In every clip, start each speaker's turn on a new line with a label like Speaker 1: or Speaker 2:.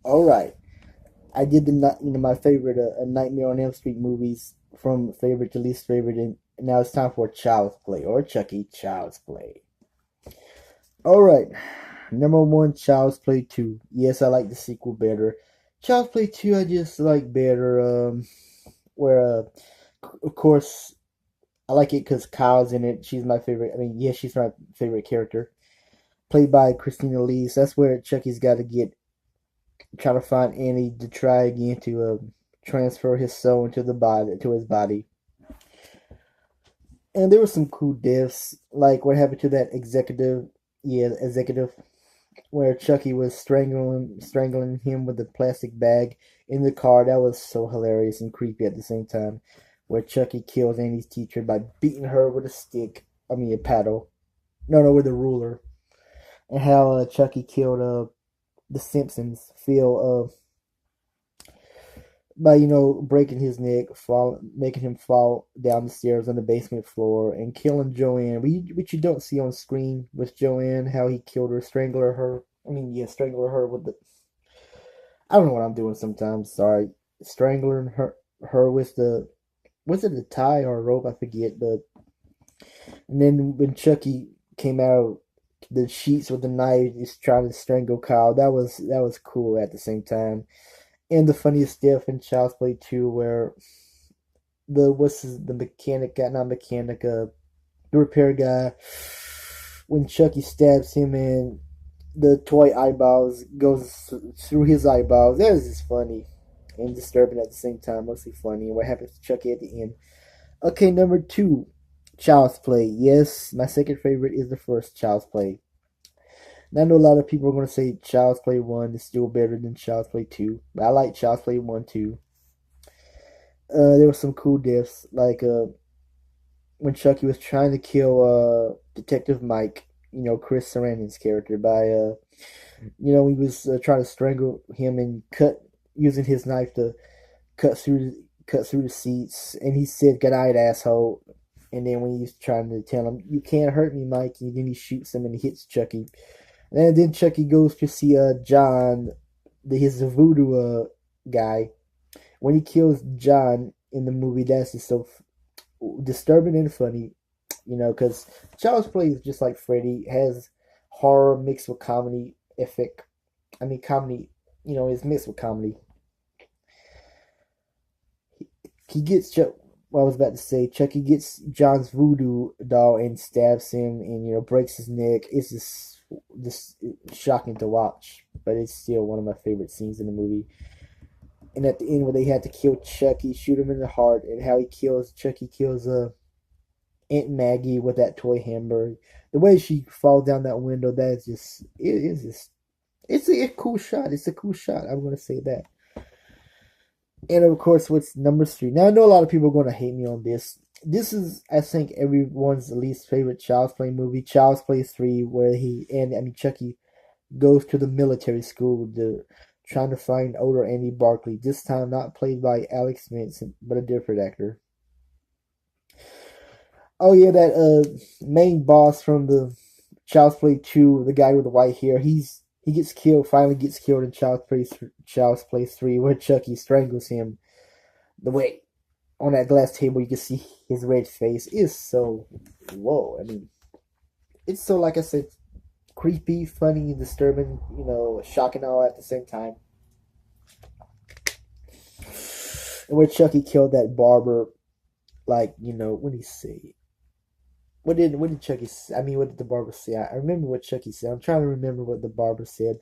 Speaker 1: All right, I did my favorite Nightmare on Elm Street movies from favorite to least favorite, and now it's time for Child's Play or Chucky Child's Play. All right, number one, Child's Play 2. Yes, I like the sequel better. Child's Play 2, I just like better. Where of course I like it because Kyle's in it. She's my favorite. I mean, yeah, she's my favorite character, played by Christina Lee. So that's where Chucky's got to get try to find Annie to try again to transfer his soul into the body to his body. And there were some cool deaths, like what happened to that executive, executive, where Chucky was strangling him with a plastic bag in the car. That was so hilarious and creepy at the same time. Where Chucky kills Annie's teacher by beating her with a stick. I mean a paddle. No, with a ruler. And how Chucky killed the Simpsons, Phil, by breaking his neck, making him fall down the stairs on the basement floor, and killing Joanne, which you don't see on screen with Joanne, how he killed her, strangler her. I mean, yeah, strangler her with the. I don't know what I'm doing sometimes. Sorry, strangling her with the. Was it a tie or a rope? I forget. But and then when Chucky came out the sheets with the knife, he's trying to strangle Kyle. That was cool at the same time. And the funniest death in Child's Play 2 where the mechanic guy, not mechanic, the repair guy, when Chucky stabs him and the toy eyeballs goes through his eyeballs. That was just funny and disturbing at the same time. Mostly funny. And what happens to Chucky at the end? Okay, number two, Child's Play. Yes, my second favorite is the first Child's Play. Now, I know a lot of people are going to say Child's Play 1 is still better than Child's Play 2, but I like Child's Play 1 too. There were some cool deaths, like when Chucky was trying to kill Detective Mike, Chris Sarandon's character, by he was trying to strangle him and cut using his knife to cut through cut through the seats, and he said, "Good night, asshole." And then when he's trying to tell him, "You can't hurt me, Mike," and then he shoots him and hits Chucky. And then Chucky goes to see John, his voodoo guy. When he kills John in the movie, that's just so disturbing and funny, because Child's Play is just like Freddy, has horror mixed with comedy effect. I mean, comedy, is mixed with comedy. He gets Well, I was about to say, Chucky gets John's voodoo doll and stabs him, and breaks his neck. It's just shocking to watch, but it's still one of my favorite scenes in the movie. And at the end, where they had to kill Chucky, shoot him in the heart, and how he kills Chucky kills Aunt Maggie with that toy hammer. The way she falls down that window, that's just it is just it's a cool shot. It's a cool shot. I'm gonna say that. And of course, what's number three? Now I know a lot of people are gonna hate me on this. This is, I think, everyone's least favorite Child's Play movie, Child's Play 3, where Chucky goes to the military school to trying to find older Andy Barkley. This time not played by Alex Vincent, but a different actor. Oh yeah, that main boss from the Child's Play 2, the guy with the white hair, he gets killed, finally gets killed in Child's Play 3, where Chucky strangles him. The way on that glass table you can see his red face is so whoa. I mean, it's so, like I said, creepy, funny, disturbing, shocking all at the same time. And where Chucky killed that barber, like, what did he say? What did Chucky say? I mean, what did the barber say? I remember what Chucky said. I'm trying to remember what the barber said.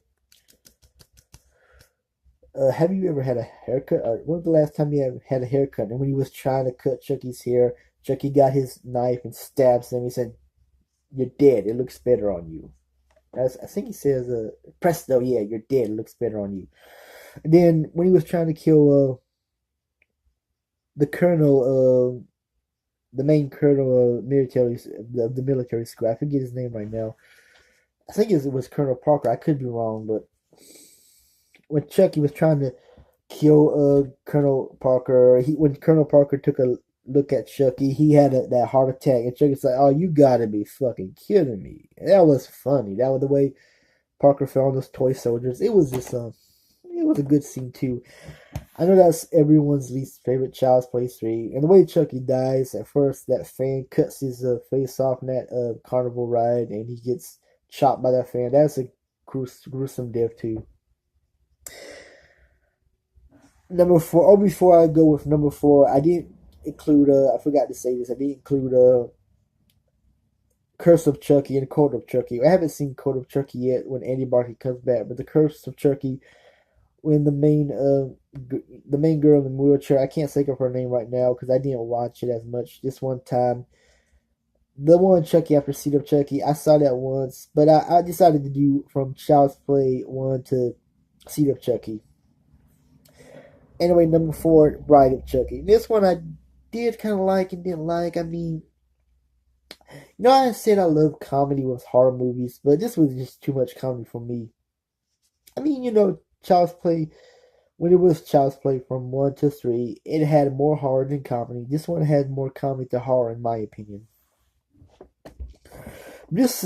Speaker 1: Have you ever had a haircut? Or when was the last time you had a haircut? And when he was trying to cut Chucky's hair, Chucky got his knife and stabs him. He said, "You're dead. It looks better on you." I think he says, "Presto, yeah, you're dead. It looks better on you." And then when he was trying to kill the colonel, the main colonel of the military school, I forget his name right now. I think it was Colonel Parker. I could be wrong, but when Chucky was trying to kill Colonel Parker, when Colonel Parker took a look at Chucky, he had that heart attack, and Chucky's like, "Oh, you gotta be fucking kidding me!" That was funny. That was the way Parker found those toy soldiers. It was just it was a good scene too. I know that's everyone's least favorite Child's Play 3. And the way Chucky dies, at first, that fan cuts his face off in that carnival ride, and he gets chopped by that fan. That's a gruesome death, too. Number four, oh, before I go with number four, I didn't include, I forgot to say this, I didn't include Curse of Chucky and Code of Chucky. I haven't seen Code of Chucky yet when Andy Barkley comes back, but the Curse of Chucky, when the main girl in the wheelchair, I can't think of her name right now because I didn't watch it as much. This one time, the one Chucky after Seed of Chucky, I saw that once, but I decided to do from Child's Play 1 to Seed of Chucky. Anyway, number four, Bride of Chucky. This one I did kind of like and didn't like. I mean, I said I love comedy with horror movies, but this was just too much comedy for me. I mean, Child's Play, when it was Child's Play from 1 to 3, it had more horror than comedy. This one had more comedy to horror, in my opinion. This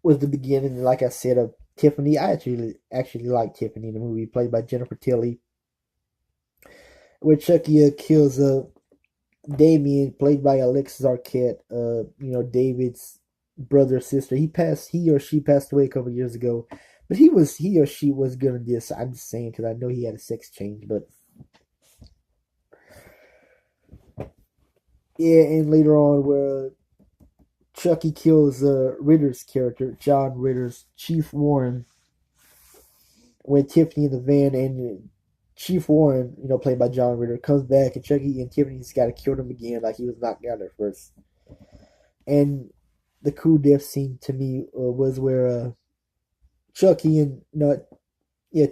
Speaker 1: was the beginning, like I said, of Tiffany. I actually like Tiffany in the movie, played by Jennifer Tilly, where Chucky kills Damien, played by Alexis Arquette. David's brother or sister. He or she passed away a couple years ago, but he or she was good in this. I'm just saying because I know he had a sex change, but yeah. And later on, where Chucky kills Ritter's character, John Ritter's Chief Warren, when Tiffany in the van and Chief Warren, played by John Ritter, comes back and Chucky and Tiffany's got to kill him again like he was knocked out at first. And the cool death scene to me was where Chucky and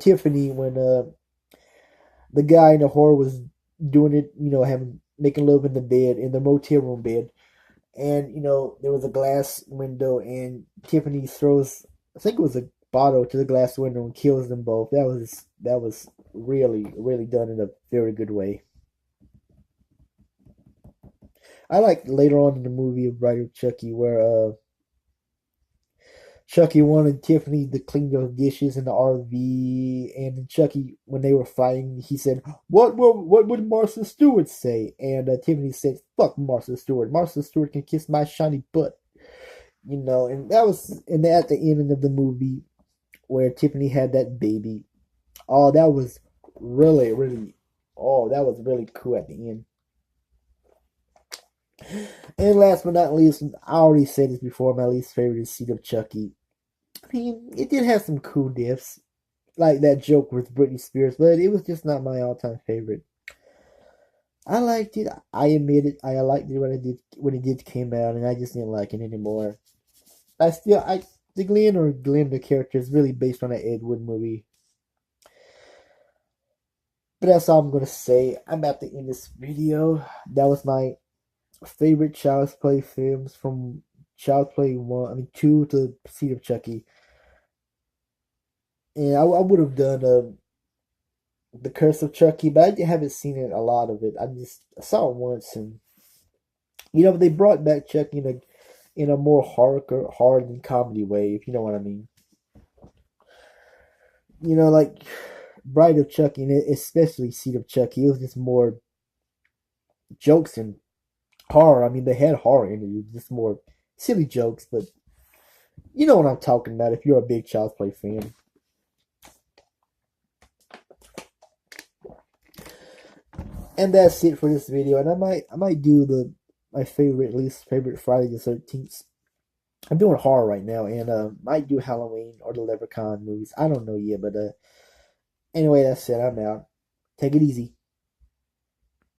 Speaker 1: Tiffany, when the guy in the horror was doing it, making love in the bed, in the motel room bed, and there was a glass window, and Tiffany throws, I think it was a bottle to the glass window and kills them both. That was really, really done in a very good way. I like later on in the movie of Bride of Chucky where Chucky wanted Tiffany to clean those dishes in the RV, and Chucky, when they were fighting, he said, what would Martha Stewart say?" And Tiffany said, "Fuck Martha Stewart. Martha Stewart can kiss my shiny butt." And that was, and at the end of the movie where Tiffany had that baby. Oh, that was really, really, oh, that was really cool at the end. And last but not least, I already said this before, my least favorite is Seed of Chucky. I mean, it did have some cool diffs, like that joke with Britney Spears, but it was just not my all-time favorite. I liked it. I admit it. I liked it when it did came out, and I just didn't like it anymore. The Glenn or Glenda character is really based on an Ed Wood movie. But that's all I'm gonna say. I'm about to end this video. That was my favorite Child's Play films from Child's Play 1, I mean 2 to Seed of Chucky. And I would have done The Curse of Chucky, but I haven't seen it a lot of it. I saw it once, and they brought back Chucky in a more horror than comedy way, if you know what I mean. Like Bride of Chucky, and especially Seed of Chucky, it was just more jokes and horror. I mean, they had horror in it, just more silly jokes, but you know what I'm talking about if you're a big Child's Play fan. And that's it for this video. And I might do my least favorite Friday the 13th. I'm doing horror right now, and might do Halloween or the Leprechaun movies. I don't know yet, but anyway, that's it. I'm out. Take it easy.